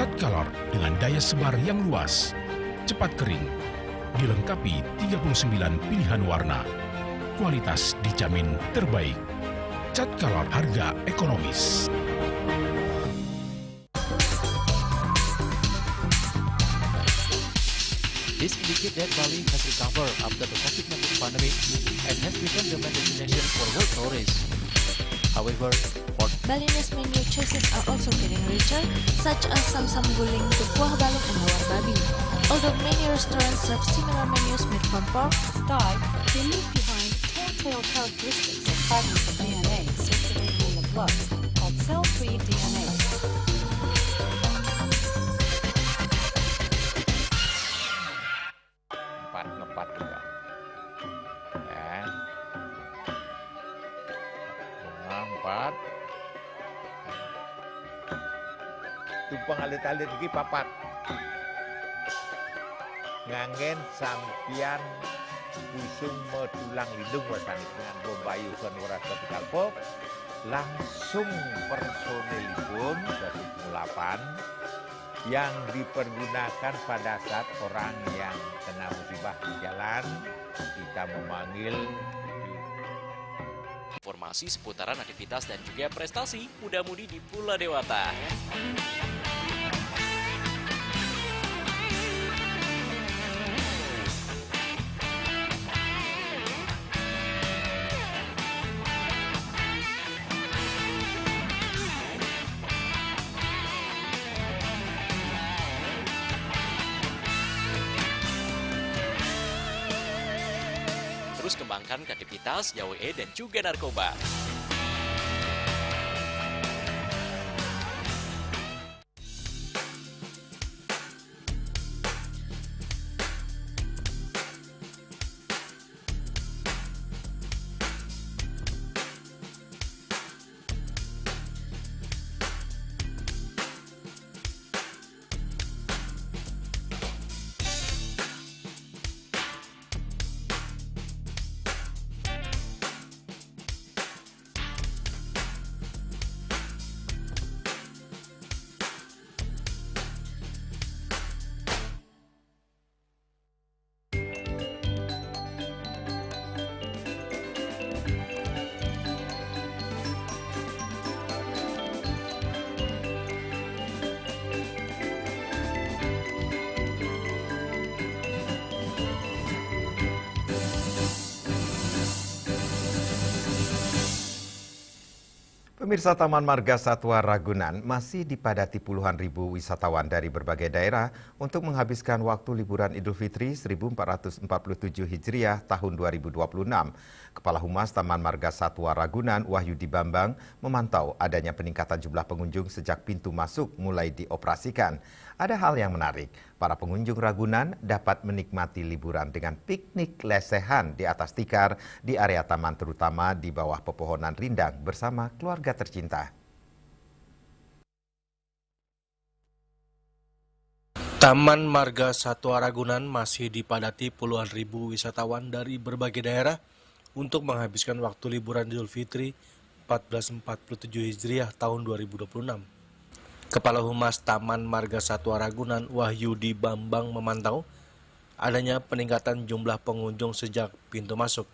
[SPEAKER 16] Cat Color dengan daya sebar yang luas, cepat kering, dilengkapi 39 pilihan warna. Kualitas dijamin terbaik. Cat Color harga ekonomis.
[SPEAKER 7] This indicates that Bali has recovered after the COVID-19 pandemic and has become the main destination for world tourists. However,
[SPEAKER 19] Balinese menu choices are also getting richer, such as Samsam Guling, Kuah Balung, and Hawar Babi. Although many restaurants serve similar menus made from pork,
[SPEAKER 8] Thai, they leave behind telltale characteristics of fragments of DNA circulating in the blood, called cell-free DNA.
[SPEAKER 23] Ngepat juga. Ya. Bunga 4. Tumpang alit-alit lagi papat. Ngangen sampian busung metulang lindung wasani dengan Bombayu Sonora Tropical Pop. Langsung personelipun 108 yang dipergunakan pada saat orang yang kena musibah di jalan, kita memanggil.
[SPEAKER 24] Informasi seputaran aktivitas dan juga prestasi muda-mudi di Pulau Dewata. Terus kembangkan kreativitas, YWE, dan juga narkoba.
[SPEAKER 1] Pemirsa, Taman Marga Satwa Ragunan masih dipadati puluhan ribu wisatawan dari berbagai daerah untuk menghabiskan waktu liburan Idul Fitri 1447 Hijriah tahun 2026. Kepala Humas Taman Marga Satwa Ragunan, Wahyudi Bambang, memantau adanya peningkatan jumlah pengunjung sejak pintu masuk mulai dioperasikan. Ada hal yang menarik, para pengunjung Ragunan dapat menikmati liburan dengan piknik lesehan di atas tikar di area taman, terutama di bawah pepohonan rindang bersama keluarga tercinta.
[SPEAKER 20] Taman Marga Satwa Ragunan masih dipadati puluhan ribu wisatawan dari berbagai daerah untuk menghabiskan waktu liburan Idul Fitri 1447 Hijriah tahun 2026. Kepala Humas Taman Marga Satwa Ragunan, Wahyudi Bambang, memantau adanya peningkatan jumlah pengunjung sejak pintu masuk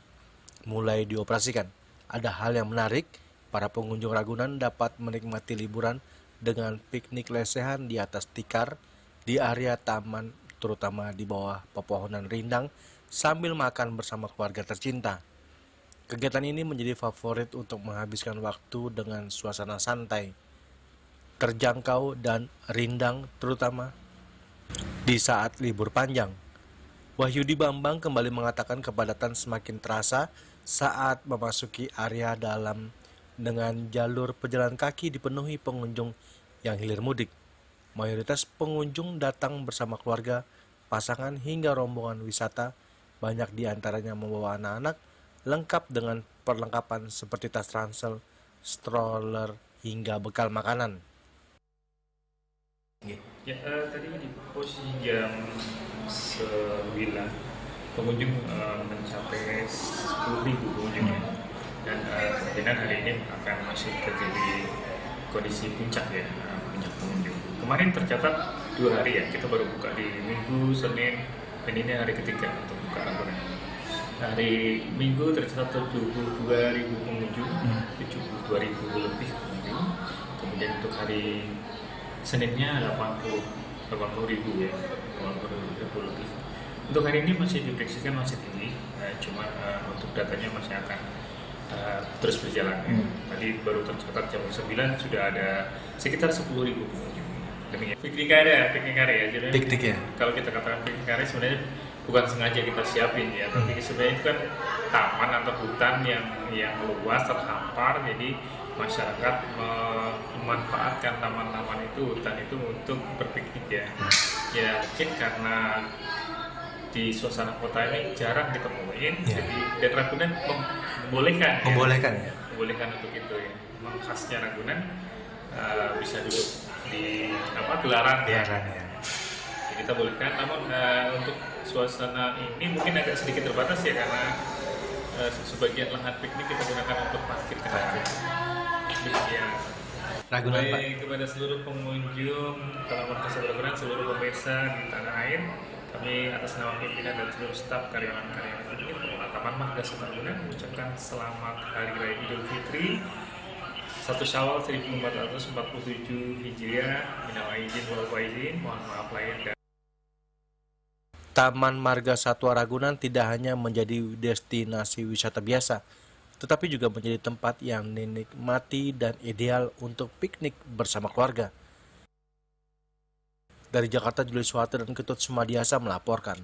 [SPEAKER 20] mulai dioperasikan. Ada hal yang menarik, para pengunjung Ragunan dapat menikmati liburan dengan piknik lesehan di atas tikar di area taman, terutama di bawah pepohonan rindang, sambil makan bersama keluarga tercinta. Kegiatan ini menjadi favorit untuk menghabiskan waktu dengan suasana santai, terjangkau, dan rindang, terutama di saat libur panjang. Wahyudi Bambang kembali mengatakan kepadatan semakin terasa saat memasuki area dalam dengan jalur pejalan kaki dipenuhi pengunjung yang hilir mudik. Mayoritas pengunjung datang bersama keluarga, pasangan, hingga rombongan wisata. Banyak di antaranya membawa anak-anak, lengkap dengan perlengkapan seperti tas ransel, stroller, hingga bekal makanan.
[SPEAKER 25] Ya, tadi di posisi jam 9 pengunjung mencapai 10.000 pengunjung, dan kemungkinan hari ini akan masih terjadi kondisi puncak ya, puncak pengunjung. Kemarin tercatat 2 hari ya, kita baru buka di Minggu, Senin, Dan ini hari ketiga untuk buka Ragunan. Hari Minggu tercatat 72.000 pengunjung, 72.000 lebih pengunjung. Kemudian untuk hari Seninnya 80.000 ya, 80.000 lebih. Untuk hari ini masih diprediksikan masih tinggi, cuma untuk datanya masih akan terus berjalan. Tadi baru tercatat jam 9 sudah ada sekitar 10.000 pengunjung. Demikian. Piknik area ya. Jadi
[SPEAKER 20] Piknik ya.
[SPEAKER 25] Kalau kita katakan piknik area sebenarnya bukan sengaja kita siapin ya, tapi sebenarnya itu kan taman atau hutan yang luas terhampar, jadi masyarakat memanfaatkan taman-taman itu, hutan itu untuk berpiknik ya. Ya mungkin karena di suasana kota ini jarang ditemuin, jadi dan Ragunan membolehkan untuk itu ya. Memang khasnya Ragunan bisa duduk di gelaran ya. Jadi kita bolehkan, namun untuk suasana ini mungkin agak sedikit terbatas ya, karena sebagian lahan piknik kita gunakan untuk parkir kendaraan. Ya.
[SPEAKER 20] Ragunan, Pak.
[SPEAKER 25] Baik, kepada seluruh pengunjung Taman Marga Satwa Ragunan, seluruh pemirsa di tanah air, kami atas nama pimpinan dan seluruh staf karyawan-karyawan pengelola Taman Marga Satwa Ragunan mengucapkan selamat Hari Raya Idul Fitri 1 Syawal 1447 Hijriah. Minal aidin wal faizin, mohon maaf lahir dan
[SPEAKER 20] Taman Marga Satwa Ragunan tidak hanya menjadi destinasi wisata biasa, tetapi juga menjadi tempat yang dinikmati dan ideal untuk piknik bersama keluarga. Dari Jakarta, Julius Suwati dan Ketut Sumadiasa melaporkan.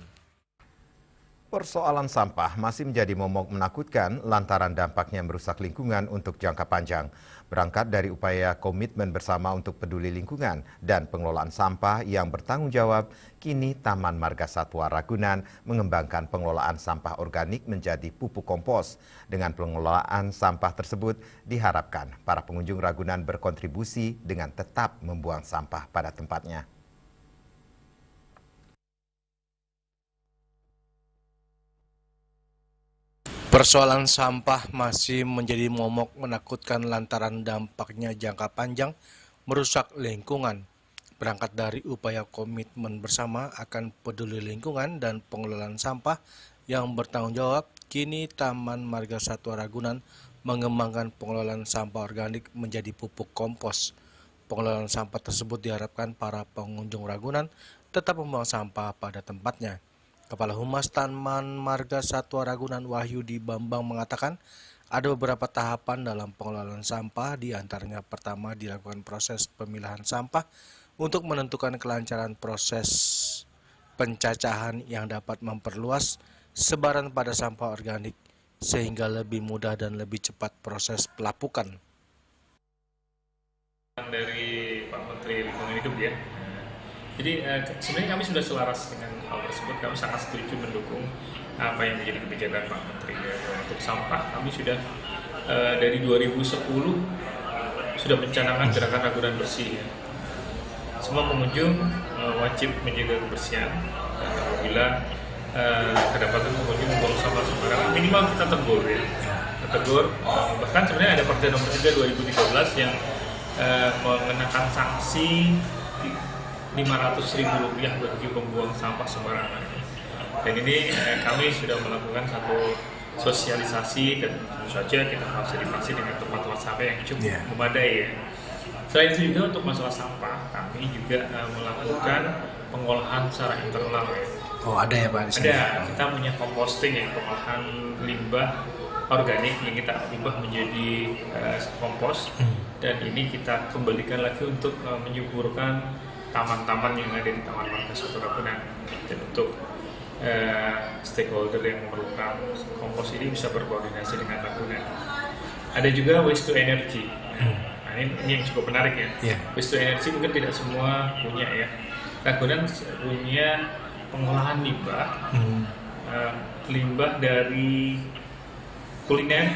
[SPEAKER 1] Persoalan sampah masih menjadi momok menakutkan lantaran dampaknya merusak lingkungan untuk jangka panjang. Berangkat dari upaya komitmen bersama untuk peduli lingkungan dan pengelolaan sampah yang bertanggung jawab, kini Taman Marga Satwa Ragunan mengembangkan pengelolaan sampah organik menjadi pupuk kompos. Dengan pengelolaan sampah tersebut, diharapkan para pengunjung Ragunan berkontribusi dengan tetap membuang sampah pada tempatnya.
[SPEAKER 20] Persoalan sampah masih menjadi momok menakutkan lantaran dampaknya jangka panjang merusak lingkungan. Berangkat dari upaya komitmen bersama akan peduli lingkungan dan pengelolaan sampah yang bertanggung jawab, kini Taman Marga Satwa Ragunan mengembangkan pengelolaan sampah organik menjadi pupuk kompos. Pengelolaan sampah tersebut diharapkan para pengunjung Ragunan tetap membuang sampah pada tempatnya. Kepala Humas Taman Marga Satwa Ragunan Wahyudi Bambang mengatakan ada beberapa tahapan dalam pengelolaan sampah, di antaranya pertama dilakukan proses pemilahan sampah untuk menentukan kelancaran proses pencacahan yang dapat memperluas sebaran pada sampah organik sehingga lebih mudah dan lebih cepat proses pelapukan.
[SPEAKER 25] Dari Pak Menteri Lingkungan Hidup ya. Jadi sebenarnya kami sudah selaras dengan hal tersebut, kami sangat setuju mendukung apa yang menjadi kebijakan Pak Menteri ya. Untuk sampah kami sudah dari 2010 sudah mencanangkan gerakan Ragunan bersih ya. Semua pengunjung wajib menjaga kebersihan, dan apabila kedapatan pengunjung membuang sampah sembarangan minimal kita tegur ya. Tegur, bahkan sebenarnya ada Perda Nomor 3 2013 yang mengenakan sanksi Rp500.000 bagi pembuang sampah sembarangan. Dan ini kami sudah melakukan satu sosialisasi dan tentu saja kita fasilitasi dengan tempat-tempat sampah yang cukup memadai ya. Selain itu juga untuk masalah sampah, kami juga melakukan pengolahan secara internal ya.
[SPEAKER 20] Oh, ada ya Pak di sini?
[SPEAKER 25] Ada, kita punya composting ya, pengolahan limbah organik yang kita ubah menjadi kompos. Dan ini kita kembalikan lagi untuk menyuburkan taman-taman yang ada di Taman Marga Satwa Ragunan. Dan untuk stakeholder yang memerlukan kompos ini bisa berkoordinasi dengan Ragunan. Ada juga waste to energy. Nah, ini yang cukup menarik ya. Waste to energy mungkin tidak semua punya ya. Ragunan punya pengolahan limbah, limbah dari kuliner,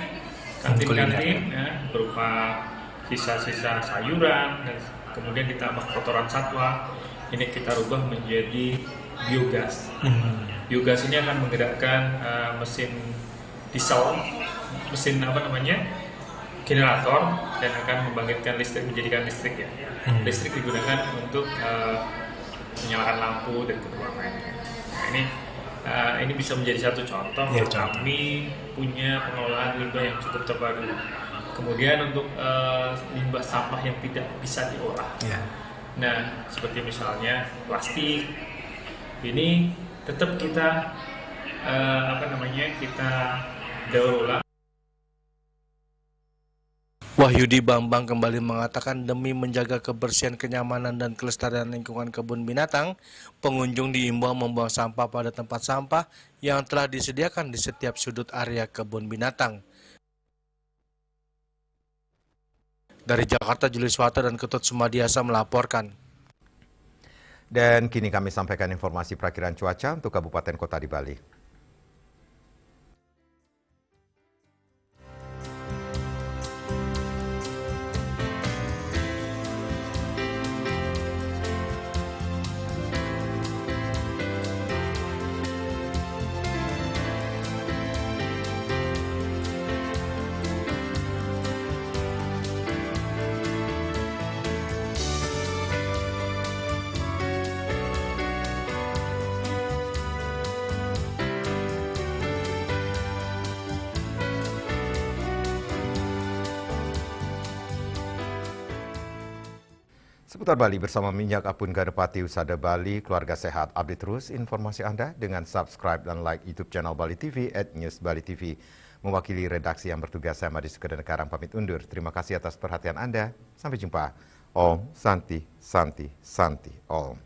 [SPEAKER 25] kantin-kantin ya, berupa sisa-sisa sayuran, dan kemudian ditambah kotoran satwa. Ini kita rubah menjadi biogas. Biogas ini akan menggerakkan mesin diesel, mesin generator, dan akan membangkitkan listrik, menjadikan listrik ya. Listrik digunakan untuk menyalakan lampu dan keperluan lainnya. Nah, ini Ini bisa menjadi satu contoh bahwa kami punya pengelolaan limbah yang cukup terpadu. Kemudian untuk limbah sampah yang tidak bisa diolah. Nah, seperti misalnya plastik, ini tetap kita kita daur ulang.
[SPEAKER 20] Wahyudi Bambang kembali mengatakan demi menjaga kebersihan, kenyamanan, dan kelestarian lingkungan kebun binatang, pengunjung diimbau membuang sampah pada tempat sampah yang telah disediakan di setiap sudut area kebun binatang. Dari Jakarta, Julius Wata dan Ketut Sumadiasa melaporkan.
[SPEAKER 1] Dan kini kami sampaikan informasi perakiran cuaca untuk kabupaten kota di Bali. Seputar Bali bersama Minyak Apun Gadepati Usada Bali, keluarga sehat. Update terus informasi Anda dengan subscribe dan like YouTube channel Bali TV @newsbali.tv. Mewakili redaksi yang bertugas, saya Madi Sukadankarang pamit undur. Terima kasih atas perhatian Anda. Sampai jumpa. Om Santi, Santi, Santi, Om.